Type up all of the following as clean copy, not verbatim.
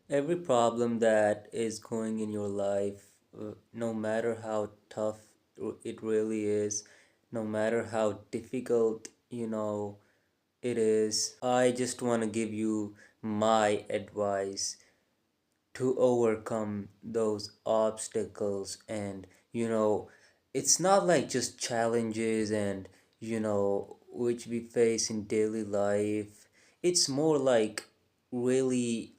Every problem that is going in your life, no matter how tough it really is, no matter how difficult, it is, I just want to give you my advice to overcome those obstacles. And it's not like just challenges and which we face in daily life. It's more like really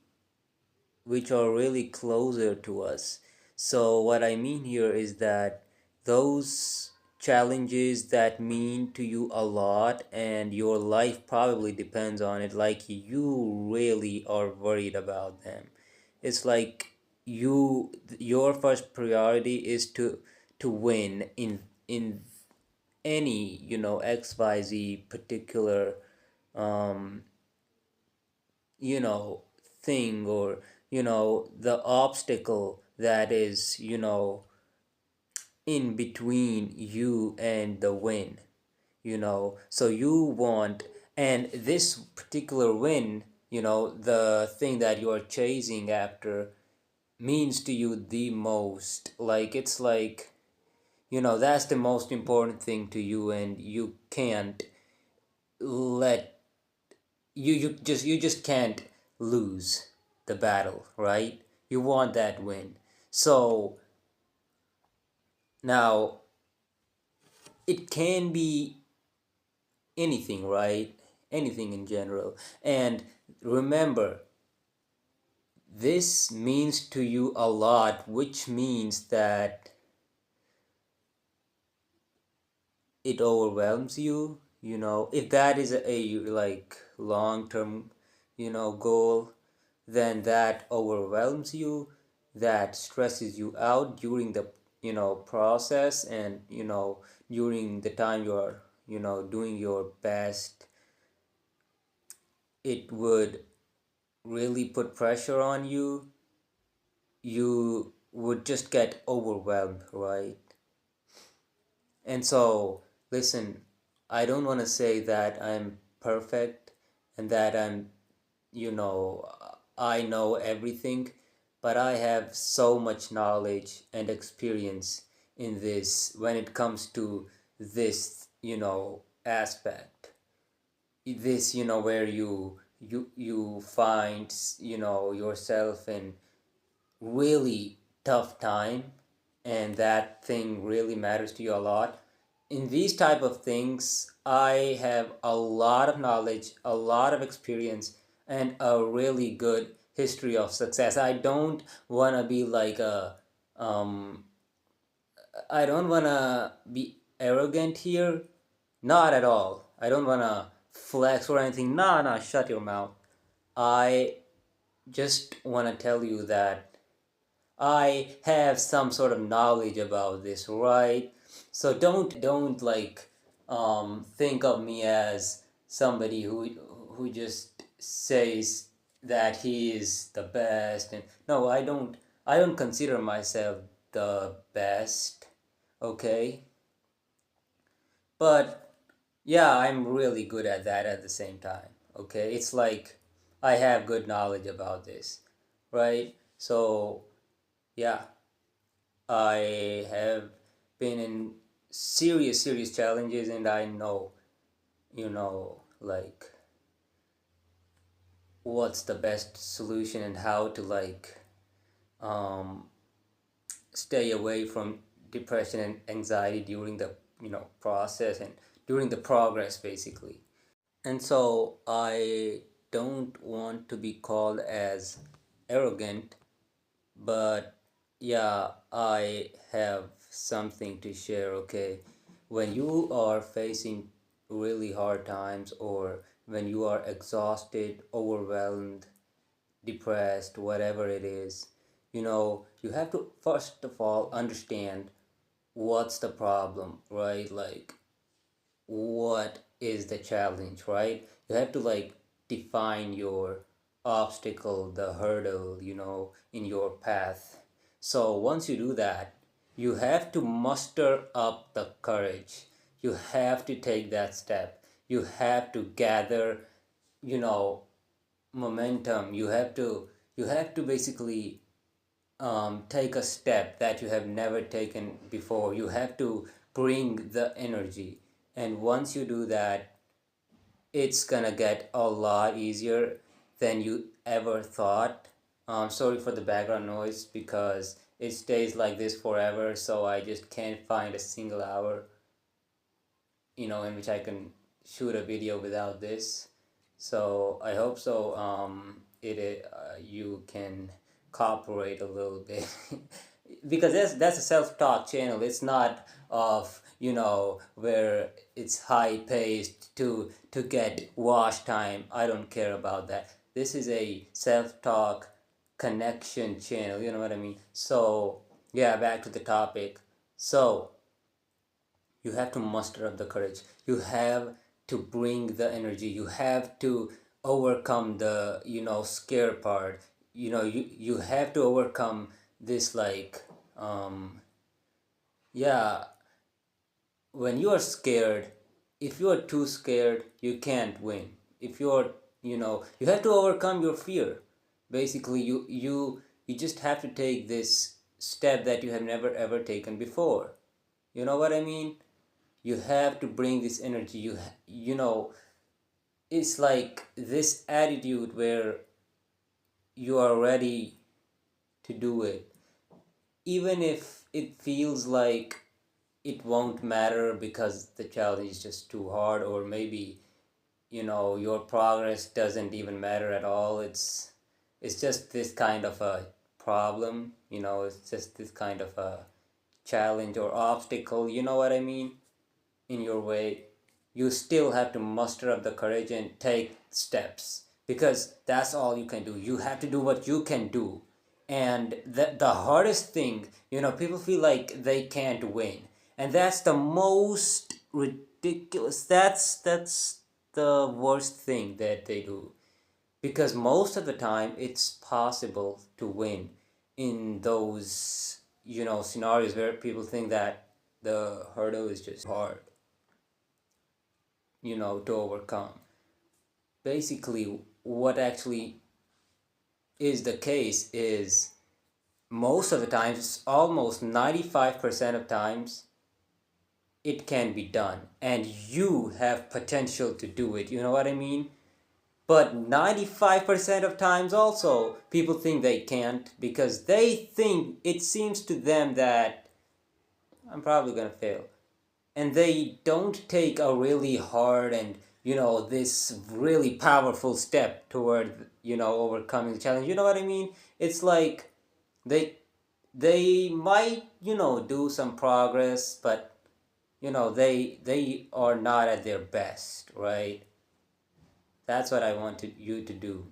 which are really closer to us. So, what I mean here is that those challenges that mean to you a lot and your life probably depends on it, like you really are worried about them. It's like your first priority is to win in any XYZ particular um thing, or the obstacle that is in between you and the win. So you want, and this particular win, the thing that you are chasing after, means to you the most. Like, it's like, that's the most important thing to you, and you can't let you just can't lose the battle, right? You want that win. So now it can be anything, right? Anything in general. And remember, this means to you a lot, which means that it overwhelms you. If that is a like long term goal, then that overwhelms you, that stresses you out during the process, and during the time you're doing your best. It would really put pressure on you. You would just get overwhelmed, right? And so, listen, I don't want to say that I'm perfect and that you know, I know everything, but I have so much knowledge and experience in this when it comes to this, aspect. This, where you find, yourself in really tough time, and that thing really matters to you a lot. In these type of things, I have a lot of knowledge, a lot of experience, and a really good history of success. I don't want to be like a um I don't want to be arrogant here, not at all. I don't want to flex or anything. Nah, nah, shut your mouth. I just want to tell you that I have some sort of knowledge about this, right? So don't like think of me as somebody who just says that he is the best. And no, I don't consider myself the best, okay? But yeah, I'm really good at that at the same time, okay? It's like I have good knowledge about this, right? So yeah, I have been in serious challenges, and I know, like what's the best solution and how to like um stay away from depression and anxiety during the process and during the progress, basically. And so I don't want to be called as arrogant, but yeah, I have something to share, okay? When you are facing really hard times, or when you are exhausted, overwhelmed, depressed, whatever it is, you have to first of all understand what's the problem, right? Like, what is the challenge, right? You have to like define your obstacle, the hurdle, in your path. So once you do that, you have to muster up the courage. You have to take that step. You have to gather, you know, momentum. You you have to basically take a step that you have never taken before. You have to bring the energy, and once you do that, it's gonna get a lot easier than you ever thought. Sorry for the background noise because it stays like this forever, so I just can't find a single hour, in which I can shoot a video without this. So I hope so. You can cooperate a little bit because that's a self-talk channel. It's not of where it's high paced to get watch time. I don't care about that. This is a self-talk connection channel. You know what I mean? So yeah, back to the topic. So you have to muster up the courage. You have to bring the energy. You have to overcome the scare part. You have to overcome this, like, yeah, when you are scared, if you are too scared, you can't win. If you're you have to overcome your fear. Basically, you just have to take this step that you have never ever taken before. You know what I mean? You have to bring this energy. It's like this attitude where you are ready to do it, even if it feels like it won't matter because the challenge is just too hard, or maybe your progress doesn't even matter at all. It's just this kind of a problem. It's just this kind of a challenge or obstacle, you know what I mean, in your way. You still have to muster up the courage and take steps, because that's all you can do. You have to do what you can do. And the hardest thing, people feel like they can't win, and that's the most ridiculous. That's the worst thing that they do, because most of the time it's possible to win in those scenarios where people think that the hurdle is just hard, to overcome. Basically, what actually is the case is, most of the times, almost 95% of times, it can be done, and you have potential to do it. You know what I mean? But 95% of times also, people think they can't, because they think, it seems to them that I'm probably gonna fail. And they don't take a really hard and this really powerful step toward overcoming the challenge. You know what I mean? It's like they might do some progress, but they are not at their best, right? That's what I want you to do.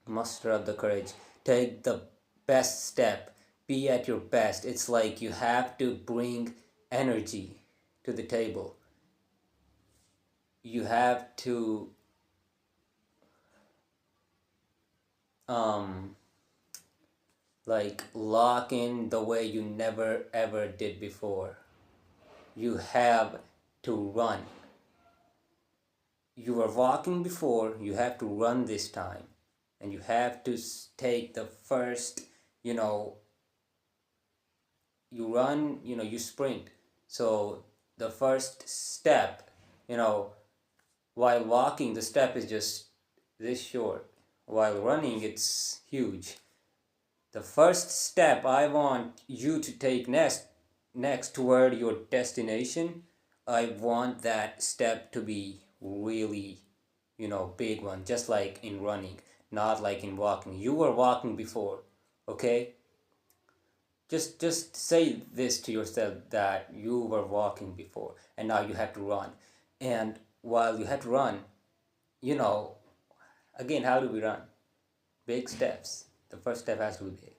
Muster up the courage, take the best step, be at your best. It's like you have to bring energy to the table. You have to like lock in the way you never ever did before. You have to run. You were walking before, you have to run this time, and you have to take the first, you run, you sprint. So the first step, while walking, the step is just this short. While running, it's huge. The first step I want you to take next toward your destination, I want that step to be really, big one, just like in running, not like in walking. You were walking before, okay? Just say this to yourself, that you were walking before and now you have to run. And while you have to run, again, how do we run? Big steps. The first step has to be big.